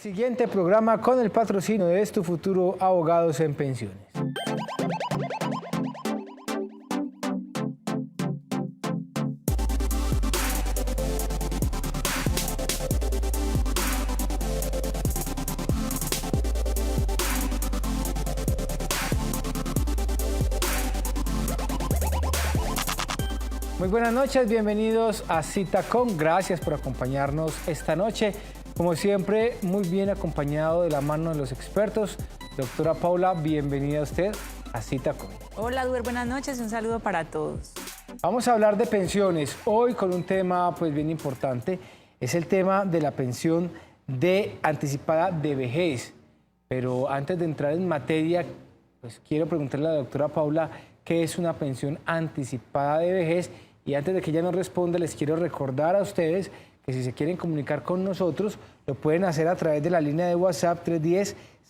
Siguiente programa con el patrocinio de Tu Futuro Abogados en Pensiones. Muy buenas noches, bienvenidos a Citacom. Gracias por acompañarnos esta noche. Como siempre, muy bien acompañado de la mano de los expertos. Doctora Paula, bienvenida a usted a Citacom. Hola, Duer, buenas noches y un saludo para todos. Vamos a hablar de pensiones hoy con un tema pues bien importante. Es el tema de la pensión anticipada de vejez. Pero antes de entrar en materia, pues quiero preguntarle a la doctora Paula qué es una pensión anticipada de vejez. Y antes de que ella nos responda, les quiero recordar a ustedes que si se quieren comunicar con nosotros, lo pueden hacer a través de la línea de WhatsApp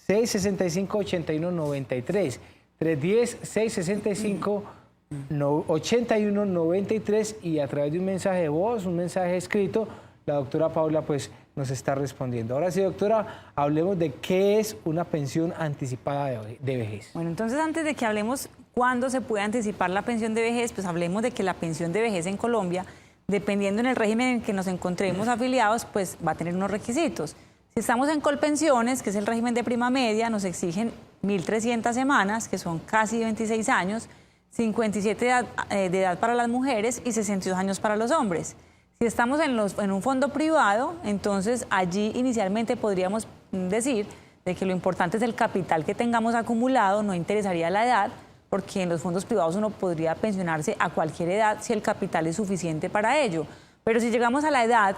310-665-8193. 310-665-8193 y a través de un mensaje de voz, un mensaje escrito, la doctora Paula pues nos está respondiendo. Ahora sí, doctora, hablemos de qué es una pensión anticipada de vejez. Bueno, entonces antes de que hablemos cuándo se puede anticipar la pensión de vejez, pues hablemos de que la pensión de vejez en Colombia, dependiendo en el régimen en que nos encontremos afiliados, pues va a tener unos requisitos. Si estamos en Colpensiones, que es el régimen de prima media, nos exigen 1.300 semanas, que son casi 26 años, 57 de edad para las mujeres y 62 años para los hombres. Si estamos en un fondo privado, entonces allí inicialmente podríamos decir de que lo importante es el capital que tengamos acumulado, no interesaría la edad, porque en los fondos privados uno podría pensionarse a cualquier edad si el capital es suficiente para ello. Pero si llegamos a la edad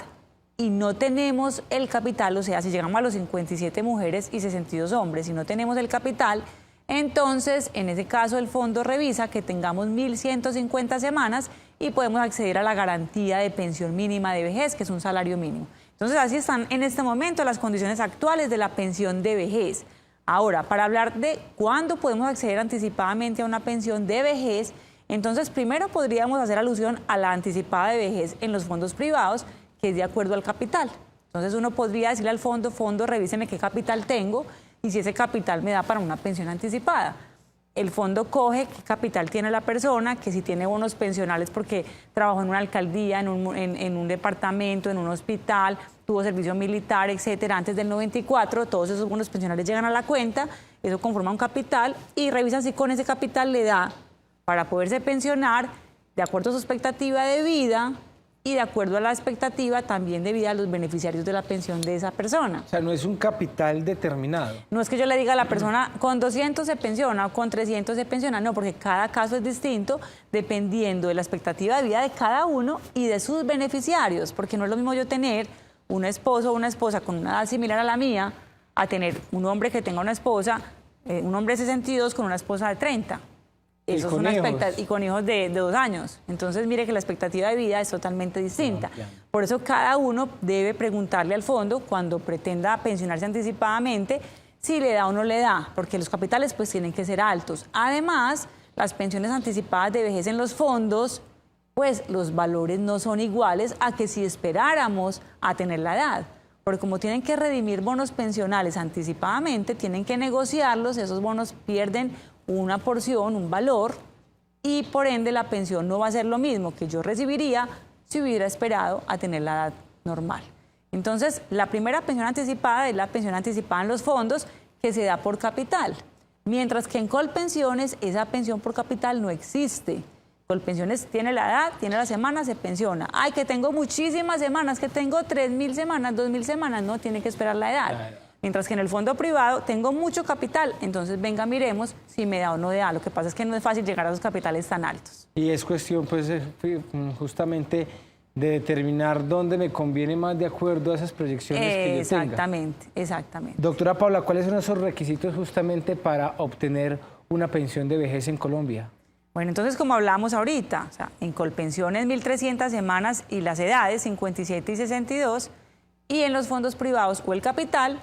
y no tenemos el capital, o sea, si llegamos a los 57 mujeres y 62 hombres y no tenemos el capital, entonces en ese caso el fondo revisa que tengamos 1.150 semanas y podemos acceder a la garantía de pensión mínima de vejez, que es un salario mínimo. Entonces así están en este momento las condiciones actuales de la pensión de vejez. Ahora, para hablar de cuándo podemos acceder anticipadamente a una pensión de vejez, entonces primero podríamos hacer alusión a la anticipada de vejez en los fondos privados, que es de acuerdo al capital. Entonces uno podría decirle al fondo, revíseme qué capital tengo y si ese capital me da para una pensión anticipada. El fondo coge qué capital tiene la persona, que si tiene bonos pensionales porque trabajó en una alcaldía, en un departamento, en un hospital, tuvo servicio militar, etcétera, antes del 94, todos esos bonos pensionales llegan a la cuenta, eso conforma un capital y revisan si con ese capital le da para poderse pensionar de acuerdo a su expectativa de vida y de acuerdo a la expectativa también de vida a los beneficiarios de la pensión de esa persona. O sea, no es un capital determinado. No es que yo le diga a la persona, con 200 se pensiona o con 300 se pensiona, no, porque cada caso es distinto dependiendo de la expectativa de vida de cada uno y de sus beneficiarios, porque no es lo mismo yo tener un esposo o una esposa con una edad similar a la mía a tener un hombre que tenga una esposa, un hombre de 62 con una esposa de 30. Eso es una expectativa, y con hijos de 2 años. Entonces, mire que la expectativa de vida es totalmente distinta. Por eso cada uno debe preguntarle al fondo cuando pretenda pensionarse anticipadamente si le da o no le da, porque los capitales pues tienen que ser altos. Además, las pensiones anticipadas de vejez en los fondos, pues los valores no son iguales a que si esperáramos a tener la edad. Porque como tienen que redimir bonos pensionales anticipadamente, tienen que negociarlos, esos bonos pierden una porción, un valor, y por ende la pensión no va a ser lo mismo que yo recibiría si hubiera esperado a tener la edad normal. Entonces, la primera pensión anticipada es la pensión anticipada en los fondos que se da por capital, mientras que en Colpensiones esa pensión por capital no existe. Colpensiones tiene la edad, tiene la semana, se pensiona. Ay, que tengo muchísimas semanas, que tengo 3.000 semanas, 2.000 semanas, no, tiene que esperar la edad. Claro. Mientras que en el fondo privado tengo mucho capital, entonces venga, miremos si me da o no da. Lo que pasa es que no es fácil llegar a esos capitales tan altos. Y es cuestión, pues, justamente de determinar dónde me conviene más de acuerdo a esas proyecciones que yo tenga. Exactamente, exactamente. Doctora Paula, ¿cuáles son esos requisitos justamente para obtener una pensión de vejez en Colombia? Bueno, entonces, como hablábamos ahorita, o sea, en Colpensiones 1.300 semanas y las edades 57 y 62, y en los fondos privados o el capital,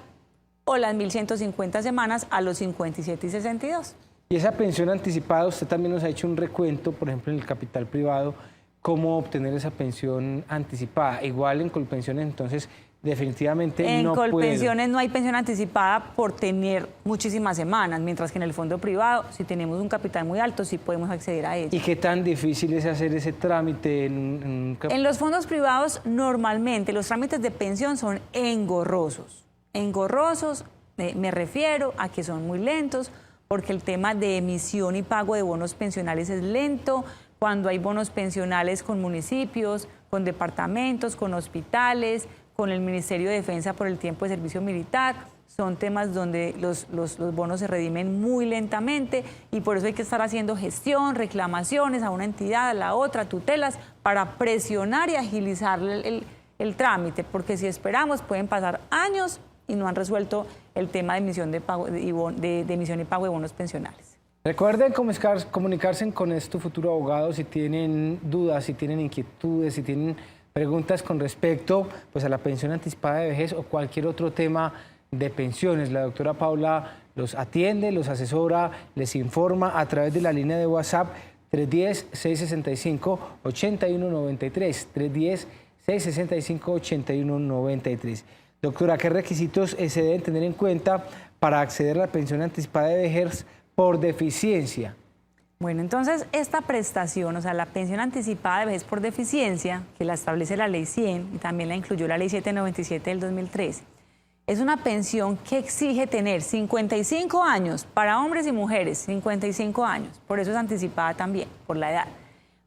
o las 1.150 semanas a los 57 y 62. Y esa pensión anticipada, usted también nos ha hecho un recuento, por ejemplo, en el capital privado, cómo obtener esa pensión anticipada. Igual en Colpensiones, entonces, definitivamente En no puedo. Colpensiones no hay pensión anticipada por tener muchísimas semanas, mientras que en el fondo privado, si tenemos un capital muy alto, sí podemos acceder a ello. ¿Y qué tan difícil es hacer ese trámite En los fondos privados, normalmente los trámites de pensión son engorrosos. Engorrosos, me refiero a que son muy lentos, porque el tema de emisión y pago de bonos pensionales es lento. Cuando hay bonos pensionales con municipios, con departamentos, con hospitales, con el Ministerio de Defensa por el tiempo de servicio militar, son temas donde los bonos se redimen muy lentamente y por eso hay que estar haciendo gestión, reclamaciones a una entidad, a la otra, tutelas, para presionar y agilizar el trámite, porque si esperamos pueden pasar años y no han resuelto el tema de emisión emisión y pago de bonos pensionales. Recuerden comunicarse con Tu Futuro Abogado si tienen dudas, si tienen inquietudes, si tienen preguntas con respecto pues, a la pensión anticipada de vejez o cualquier otro tema de pensiones. La doctora Paula los atiende, los asesora, les informa a través de la línea de WhatsApp 310-665-8193, 310-665-8193. Doctora, ¿qué requisitos se deben tener en cuenta para acceder a la pensión anticipada de vejez por deficiencia? Bueno, entonces esta prestación, o sea, la pensión anticipada de vejez por deficiencia, que la establece la Ley 100 y también la incluyó la Ley 797 del 2013, es una pensión que exige tener 55 años para hombres y mujeres, 55 años, por eso es anticipada también, por la edad.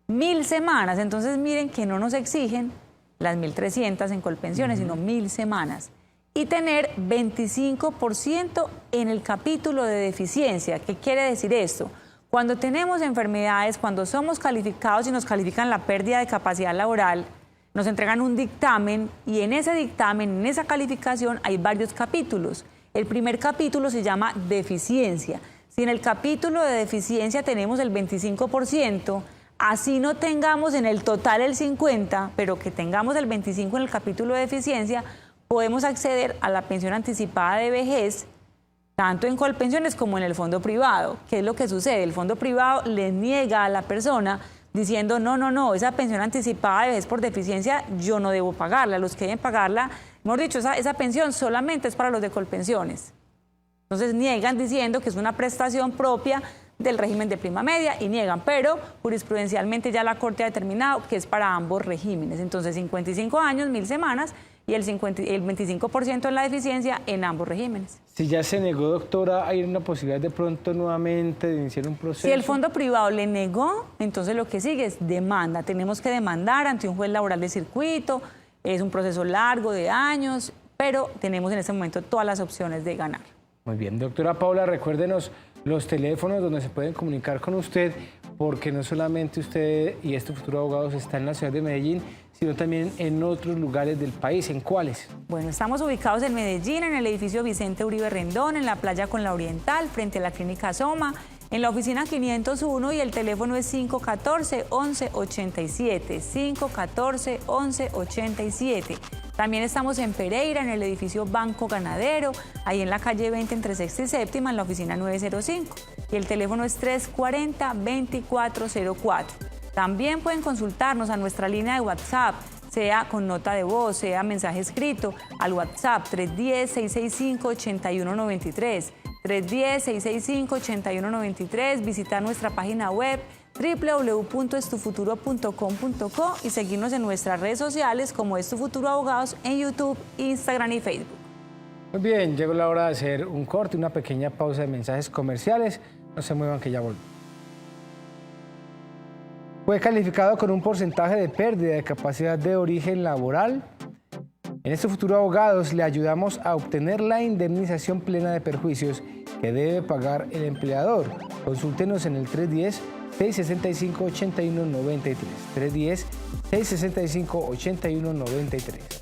1000 semanas, entonces miren que no nos exigen las 1.300 en Colpensiones, sino 1000 semanas. Y tener 25% en el capítulo de deficiencia. ¿Qué quiere decir esto? Cuando tenemos enfermedades, cuando somos calificados y nos califican la pérdida de capacidad laboral, nos entregan un dictamen y en ese dictamen, en esa calificación, hay varios capítulos. El primer capítulo se llama deficiencia. Si en el capítulo de deficiencia tenemos el 25%, así no tengamos en el total el 50%, pero que tengamos el 25% en el capítulo de deficiencia, podemos acceder a la pensión anticipada de vejez, tanto en Colpensiones como en el fondo privado. ¿Qué es lo que sucede? El fondo privado le niega a la persona diciendo, no, esa pensión anticipada de vejez por deficiencia yo no debo pagarla. Los que deben pagarla, mejor dicho, esa pensión solamente es para los de Colpensiones. Entonces niegan diciendo que es una prestación propia del régimen de prima media y niegan, pero jurisprudencialmente ya la Corte ha determinado que es para ambos regímenes. Entonces 55 años, 1000 semanas y el 25% en la deficiencia en ambos regímenes. Si ya se negó, doctora, ¿hay una posibilidad de pronto nuevamente de iniciar un proceso? Si el fondo privado le negó, entonces lo que sigue es demanda. Tenemos que demandar ante un juez laboral de circuito, es un proceso largo de años, pero tenemos en este momento todas las opciones de ganar. Muy bien, doctora Paula, recuérdenos los teléfonos donde se pueden comunicar con usted, porque no solamente usted y Tu Futuro Abogados están en la ciudad de Medellín, sino también en otros lugares del país. ¿En cuáles? Bueno, estamos ubicados en Medellín, en el edificio Vicente Uribe Rendón, en la playa con la Oriental, frente a la clínica Soma, en la oficina 501 y el teléfono es 514-1187, 514-1187. También estamos en Pereira, en el edificio Banco Ganadero, ahí en la calle 20 entre Sexta y Séptima, en la oficina 905. Y el teléfono es 340-2404. También pueden consultarnos a nuestra línea de WhatsApp, sea con nota de voz, sea mensaje escrito, al WhatsApp 310-665-8193. 310-665-8193, visitar nuestra página web www.estufuturo.com.co y seguirnos en nuestras redes sociales como Tu Futuro Abogados en YouTube, Instagram y Facebook. Muy bien, llegó la hora de hacer un corte, una pequeña pausa de mensajes comerciales. No se muevan que ya volvemos. Fue calificado con un porcentaje de pérdida de capacidad de origen laboral. En Tu Futuro Abogados le ayudamos a obtener la indemnización plena de perjuicios que debe pagar el empleador. Consúltenos en el 310-665-8193. 310-665-8193.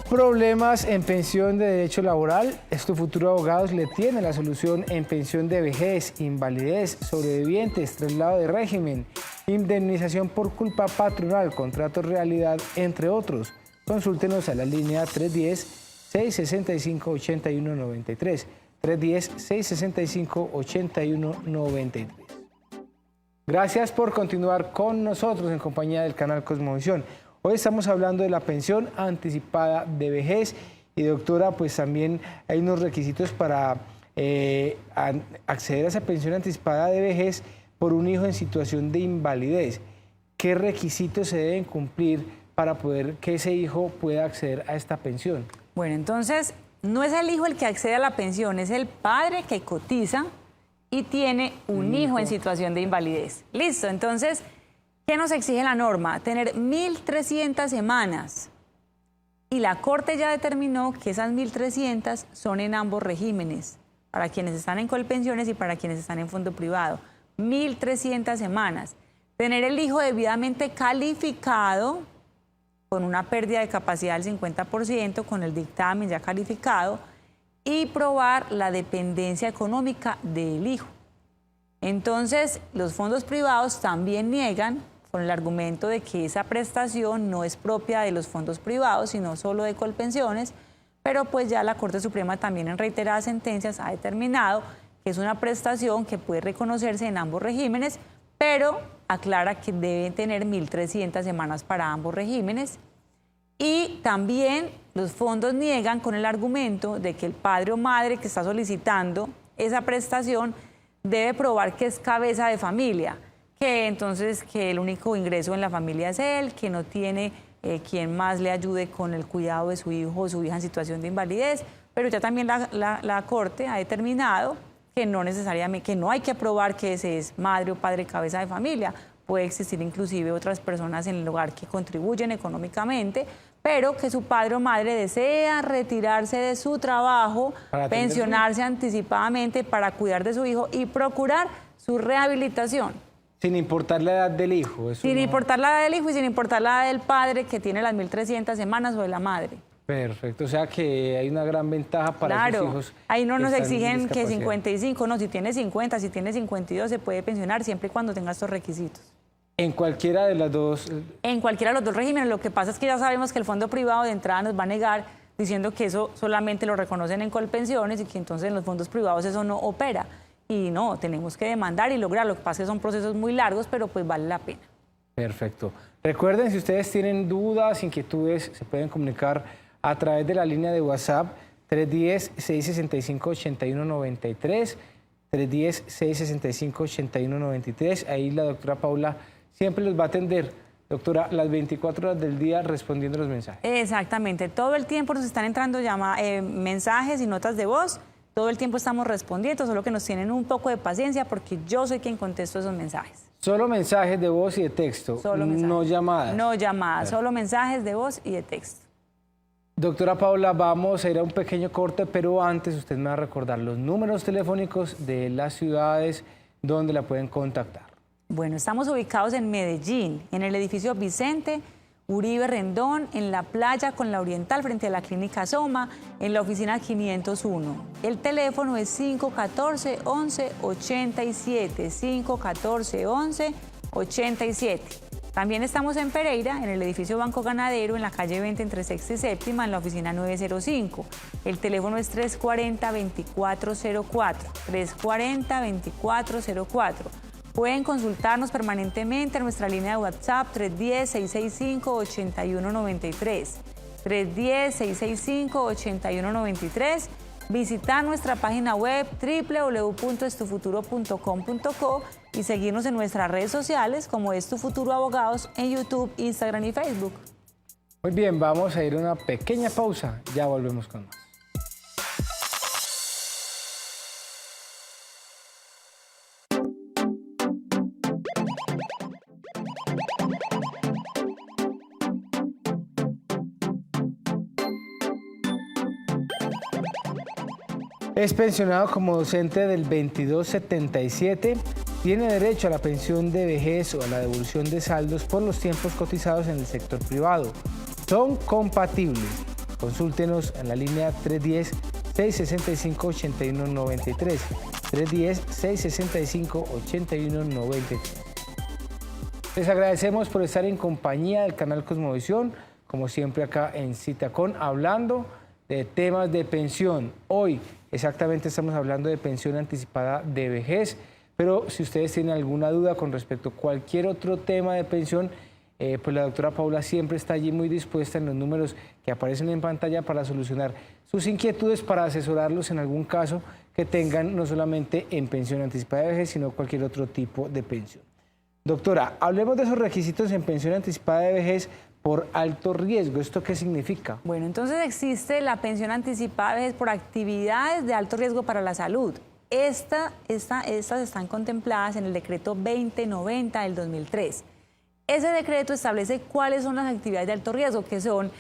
Problemas en pensión de derecho laboral. Tu Futuro Abogados le tiene la solución en pensión de vejez, invalidez, sobrevivientes, traslado de régimen, indemnización por culpa patronal, contrato realidad, entre otros. Consúltenos a la línea 310-665-8193. 310-665-8193. Gracias por continuar con nosotros en compañía del canal Cosmovisión. Hoy estamos hablando de la pensión anticipada de vejez y doctora, pues también hay unos requisitos para acceder a esa pensión anticipada de vejez por un hijo en situación de invalidez. ¿Qué requisitos se deben cumplir para poder que ese hijo pueda acceder a esta pensión? Bueno, entonces no es el hijo el que accede a la pensión, es el padre que cotiza y tiene un hijo en situación de invalidez. Listo, entonces, ¿qué nos exige la norma? Tener 1.300 semanas. Y la Corte ya determinó que esas 1.300 son en ambos regímenes, para quienes están en Colpensiones y para quienes están en fondo privado. 1.300 semanas. Tener el hijo debidamente calificado, con una pérdida de capacidad del 50%, con el dictamen ya calificado, y probar la dependencia económica del hijo. Entonces, los fondos privados también niegan, con el argumento de que esa prestación no es propia de los fondos privados, sino solo de Colpensiones, pero pues ya la Corte Suprema también en reiteradas sentencias ha determinado que es una prestación que puede reconocerse en ambos regímenes, pero aclara que deben tener 1.300 semanas para ambos regímenes. Y también los fondos niegan con el argumento de que el padre o madre que está solicitando esa prestación debe probar que es cabeza de familia, que entonces que el único ingreso en la familia es él, que no tiene quien más le ayude con el cuidado de su hijo o su hija en situación de invalidez, pero ya también la Corte ha determinado que no necesariamente, que no hay que probar que ese es madre o padre cabeza de familia, puede existir inclusive otras personas en el hogar que contribuyen económicamente, pero que su padre o madre desea retirarse de su trabajo, pensionarse anticipadamente para cuidar de su hijo y procurar su rehabilitación. Sin importar la edad del hijo. Sin importar la edad del hijo y sin importar la edad del padre que tiene las 1.300 semanas o de la madre. Perfecto, o sea que hay una gran ventaja para esos hijos. Ahí no nos exigen que 55, no, si tiene 50, si tiene 52 se puede pensionar siempre y cuando tenga estos requisitos. ¿En cualquiera de las dos? En cualquiera de los dos regímenes. Lo que pasa es que ya sabemos que el fondo privado de entrada nos va a negar diciendo que eso solamente lo reconocen en Colpensiones y que entonces en los fondos privados eso no opera. Y no, tenemos que demandar y lograr. Lo que pasa es que son procesos muy largos, pero pues vale la pena. Perfecto. Recuerden, si ustedes tienen dudas, inquietudes, se pueden comunicar a través de la línea de WhatsApp 310-665-8193, 310-665-8193. Ahí la doctora Paula siempre los va a atender, doctora, las 24 horas del día respondiendo los mensajes. Exactamente. Todo el tiempo nos están entrando mensajes y notas de voz. Todo el tiempo estamos respondiendo, solo que nos tienen un poco de paciencia porque yo soy quien contesto esos mensajes. Solo mensajes de voz y de texto, no llamadas. No llamadas, solo mensajes de voz y de texto. Doctora Paula, vamos a ir a un pequeño corte, pero antes usted me va a recordar los números telefónicos de las ciudades donde la pueden contactar. Bueno, estamos ubicados en Medellín, en el edificio Vicente Uribe Rendón, en la playa con la Oriental, frente a la Clínica Soma, en la oficina 501. El teléfono es 514-1187, 514-1187. También estamos en Pereira, en el edificio Banco Ganadero, en la calle 20 entre Sexta y Séptima, en la oficina 905. El teléfono es 340-2404, 340-2404. Pueden consultarnos permanentemente en nuestra línea de WhatsApp 310-665-8193, 310-665-8193, visitar nuestra página web www.estufuturo.com.co y seguirnos en nuestras redes sociales como Es Tu Futuro Abogados en YouTube, Instagram y Facebook. Muy bien, vamos a ir a una pequeña pausa, ya volvemos con más. Es pensionado como docente del 2277, tiene derecho a la pensión de vejez o a la devolución de saldos por los tiempos cotizados en el sector privado. Son compatibles. Consúltenos en la línea 310-665-8193, 310-665-8193. Les agradecemos por estar en compañía del canal Cosmovisión, como siempre acá en Citacón, hablando de temas de pensión. Hoy exactamente estamos hablando de pensión anticipada de vejez, pero si ustedes tienen alguna duda con respecto a cualquier otro tema de pensión, pues la doctora Paula siempre está allí muy dispuesta en los números que aparecen en pantalla para solucionar sus inquietudes, para asesorarlos en algún caso que tengan, no solamente en pensión anticipada de vejez, sino cualquier otro tipo de pensión. Doctora, hablemos de esos requisitos en pensión anticipada de vejez por alto riesgo. ¿Esto qué significa? Bueno, entonces existe la pensión anticipada de vejez por actividades de alto riesgo para la salud. Estas están contempladas en el decreto 2090 del 2003. Ese decreto establece cuáles son las actividades de alto riesgo, que son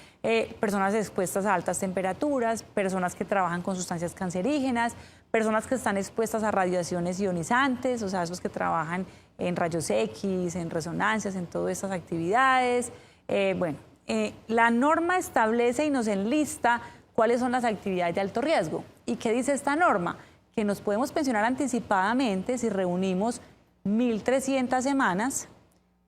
personas expuestas a altas temperaturas, personas que trabajan con sustancias cancerígenas, personas que están expuestas a radiaciones ionizantes, o sea, esos que trabajan en rayos X, en resonancias, en todas estas actividades. La norma establece y nos enlista cuáles son las actividades de alto riesgo. ¿Y qué dice esta norma? Que nos podemos pensionar anticipadamente si reunimos 1.300 semanas,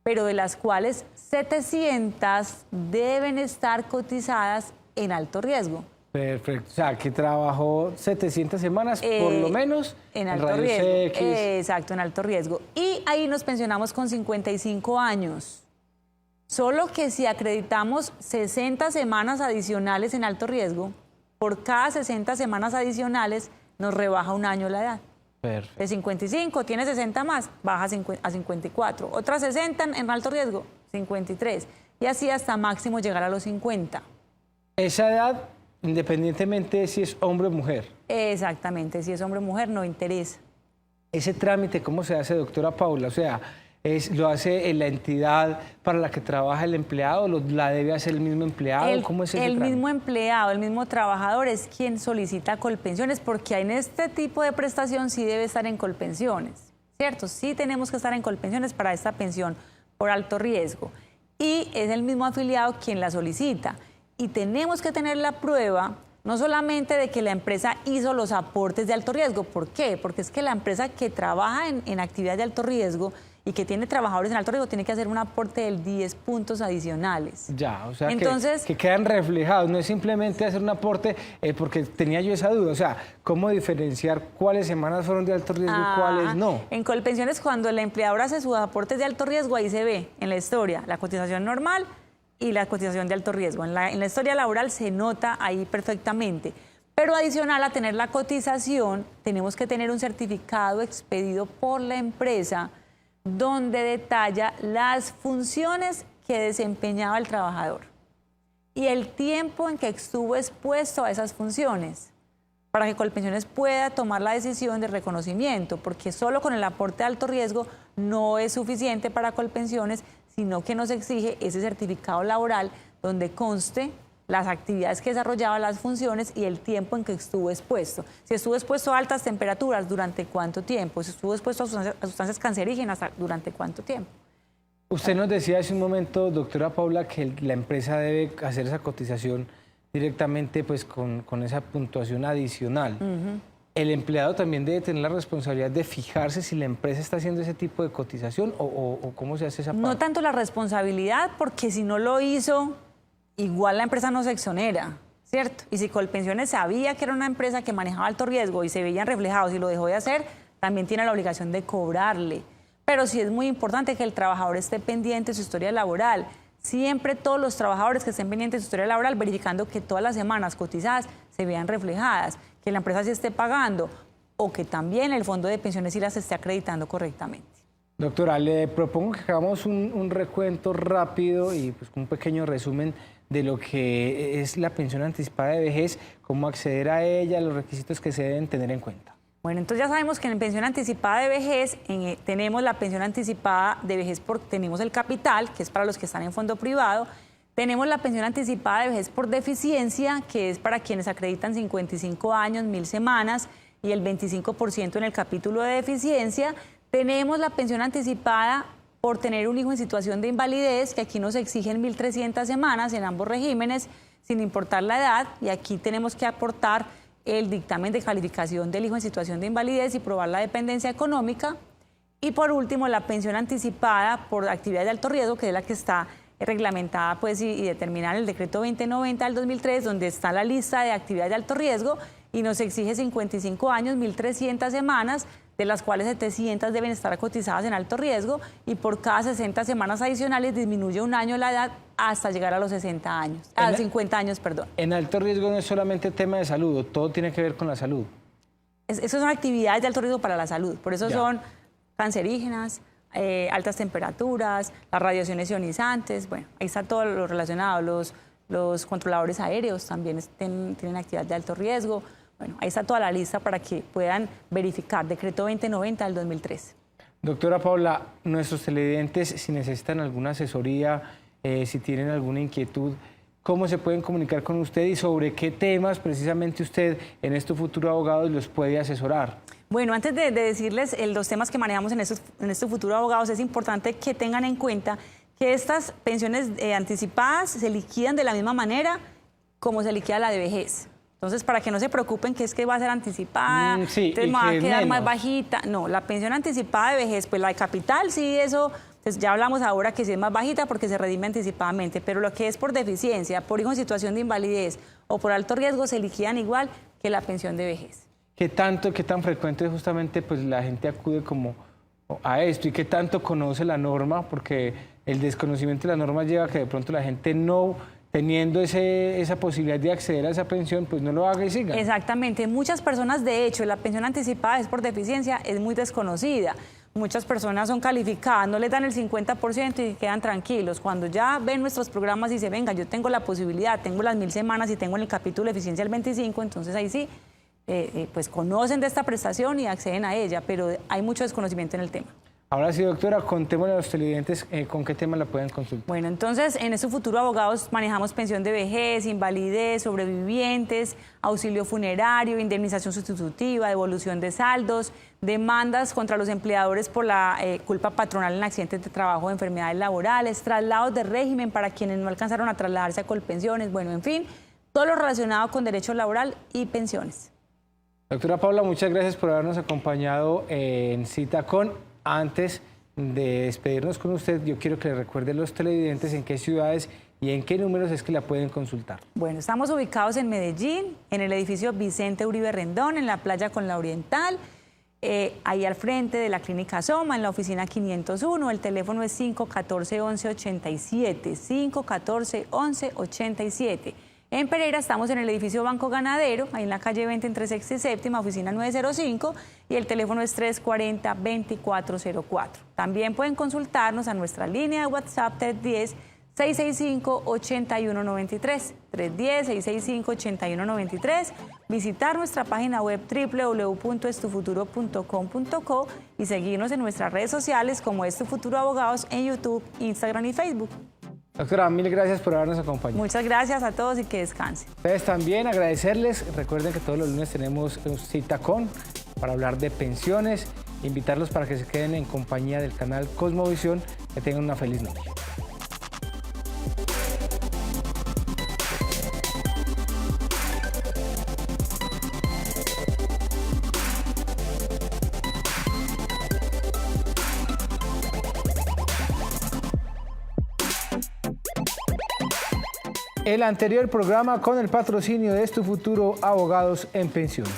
pero de las cuales 700 deben estar cotizadas en alto riesgo. Perfecto, o sea, que trabajó 700 semanas por lo menos en alto rayos riesgo. X. Exacto, en alto riesgo. Y ahí nos pensionamos con 55 años. Solo que si acreditamos 60 semanas adicionales en alto riesgo, por cada 60 semanas adicionales nos rebaja un año la edad. Perfecto. De 55, tiene 60 más, baja a 54. Otras 60 en alto riesgo, 53. Y así hasta máximo llegar a los 50. Esa edad, independientemente de si es hombre o mujer. Exactamente, si es hombre o mujer no interesa. Ese trámite, ¿cómo se hace, doctora Paula? O sea, ¿lo hace la entidad para la que trabaja el empleado? ¿La debe hacer el mismo empleado? ¿Cómo es ese trámite? El mismo empleado, el mismo trabajador es quien solicita Colpensiones, porque en este tipo de prestación sí debe estar en Colpensiones, ¿cierto? Sí tenemos que estar en Colpensiones para esta pensión por alto riesgo. Y es el mismo afiliado quien la solicita. Y tenemos que tener la prueba, no solamente de que la empresa hizo los aportes de alto riesgo. ¿Por qué? Porque es que la empresa que trabaja en actividades de alto riesgo y que tiene trabajadores en alto riesgo tiene que hacer un aporte de 10 puntos adicionales. Ya, o sea, entonces, que quedan reflejados, no es simplemente hacer un aporte, porque tenía yo esa duda, o sea, ¿cómo diferenciar cuáles semanas fueron de alto riesgo y cuáles no? En Colpensiones, cuando el empleador hace sus aportes de alto riesgo, ahí se ve en la historia la cotización normal y la cotización de alto riesgo. En la historia laboral se nota ahí perfectamente. Pero adicional a tener la cotización, tenemos que tener un certificado expedido por la empresa donde detalla las funciones que desempeñaba el trabajador y el tiempo en que estuvo expuesto a esas funciones, para que Colpensiones pueda tomar la decisión de reconocimiento, porque solo con el aporte de alto riesgo no es suficiente para Colpensiones, sino que nos exige ese certificado laboral donde conste las actividades que desarrollaba, las funciones y el tiempo en que estuvo expuesto. Si estuvo expuesto a altas temperaturas, ¿durante cuánto tiempo? Si estuvo expuesto a sustancias cancerígenas, ¿durante cuánto tiempo? Usted nos decía hace un momento, doctora Paula, que la empresa debe hacer esa cotización directamente pues, con esa puntuación adicional. ¿El empleado también debe tener la responsabilidad de fijarse si la empresa está haciendo ese tipo de cotización o cómo se hace esa parte? No tanto la responsabilidad, porque si no lo hizo, igual la empresa no se exonera, ¿cierto? Y si Colpensiones sabía que era una empresa que manejaba alto riesgo y se veían reflejados y lo dejó de hacer, también tiene la obligación de cobrarle. Pero sí es muy importante que el trabajador esté pendiente de su historia laboral. Siempre todos los trabajadores que estén pendientes de su historia laboral, verificando que todas las semanas cotizadas se vean reflejadas, que la empresa sí esté pagando o que también el fondo de pensiones sí las esté acreditando correctamente. Doctora, le propongo que hagamos un recuento rápido y pues, un pequeño resumen de lo que es la pensión anticipada de vejez, cómo acceder a ella, los requisitos que se deben tener en cuenta. Bueno, entonces ya sabemos que en pensión anticipada de vejez tenemos la pensión anticipada de vejez tenemos el capital, que es para los que están en fondo privado. Tenemos la pensión anticipada de vejez por deficiencia, que es para quienes acreditan 55 años, 1.000 semanas y el 25% en el capítulo de deficiencia. Tenemos la pensión anticipada por tener un hijo en situación de invalidez, que aquí nos exigen 1.300 semanas en ambos regímenes, sin importar la edad, y aquí tenemos que aportar el dictamen de calificación del hijo en situación de invalidez y probar la dependencia económica. Y por último, la pensión anticipada por actividades de alto riesgo, que es la que está reglamentada pues, y determinada en el decreto 2090 del 2003, donde está la lista de actividades de alto riesgo y nos exige 55 años, 1.300 semanas, de las cuales 700 deben estar cotizadas en alto riesgo, y por cada 60 semanas adicionales disminuye un año la edad hasta llegar a los 60 años, a 50 años, perdón. En alto riesgo no es solamente tema de salud, todo tiene que ver con la salud. Esas son actividades de alto riesgo para la salud, por eso son cancerígenas, altas temperaturas, las radiaciones ionizantes, bueno, ahí está todo lo relacionado, los controladores aéreos también tienen actividad de alto riesgo. Bueno, ahí está toda la lista para que puedan verificar, decreto 2090 del 2003. Doctora Paula, nuestros televidentes, si necesitan alguna asesoría, si tienen alguna inquietud, ¿cómo se pueden comunicar con usted y sobre qué temas precisamente usted en Esto Futuro Abogados los puede asesorar? Bueno, antes de decirles los temas que manejamos en Esto Futuro Abogados, es importante que tengan en cuenta que estas pensiones anticipadas se liquidan de la misma manera como se liquida la de vejez. Entonces, para que no se preocupen que es que va a ser anticipada, entonces me va a quedar más bajita. No, la pensión anticipada de vejez, pues la de capital, sí, eso, pues ya hablamos ahora que sí es más bajita porque se redime anticipadamente, pero lo que es por deficiencia, por hijo en situación de invalidez o por alto riesgo, se liquidan igual que la pensión de vejez. ¿Qué tan frecuente justamente pues la gente acude como a esto y qué tanto conoce la norma? Porque el desconocimiento de la norma lleva a que de pronto la gente no, teniendo esa posibilidad de acceder a esa pensión, pues no lo haga y siga. Exactamente. Muchas personas, de hecho, la pensión anticipada es por deficiencia, es muy desconocida. Muchas personas son calificadas, no les dan el 50% y quedan tranquilos. Cuando ya ven nuestros programas y dicen, venga, yo tengo la posibilidad, tengo las 1000 semanas y tengo en el capítulo de eficiencia el 25, entonces ahí sí, pues conocen de esta prestación y acceden a ella, pero hay mucho desconocimiento en el tema. Ahora sí, doctora, contémosle a los televidentes con qué tema la pueden consultar. Bueno, entonces, en Esto Futuro Abogados manejamos pensión de vejez, invalidez, sobrevivientes, auxilio funerario, indemnización sustitutiva, devolución de saldos, demandas contra los empleadores por la culpa patronal en accidentes de trabajo o enfermedades laborales, traslados de régimen para quienes no alcanzaron a trasladarse a Colpensiones, bueno, en fin, todo lo relacionado con derecho laboral y pensiones. Doctora Paula, muchas gracias por habernos acompañado en Cita Con. Antes de despedirnos con usted, yo quiero que le recuerde a los televidentes en qué ciudades y en qué números es que la pueden consultar. Bueno, estamos ubicados en Medellín, en el edificio Vicente Uribe Rendón, en la playa con la Oriental, ahí al frente de la Clínica Soma, en la oficina 501. El teléfono es 514-1187, 514-1187. En Pereira estamos en el edificio Banco Ganadero, ahí en la calle 20 entre sexta y séptima, oficina 905, y el teléfono es 340-2404. También pueden consultarnos a nuestra línea de WhatsApp 310-665-8193, 310-665-8193, visitar nuestra página web www.estufuturo.com.co y seguirnos en nuestras redes sociales como Es Tu Futuro Abogados en YouTube, Instagram y Facebook. Doctora, mil gracias por habernos acompañado. Muchas gracias a todos y que descansen. Ustedes también, agradecerles. Recuerden que todos los lunes tenemos Cita Con para hablar de pensiones. Invitarlos para que se queden en compañía del canal Cosmovisión. Que tengan una feliz noche. El anterior programa con el patrocinio de Es Tu Futuro Abogados en Pensiones.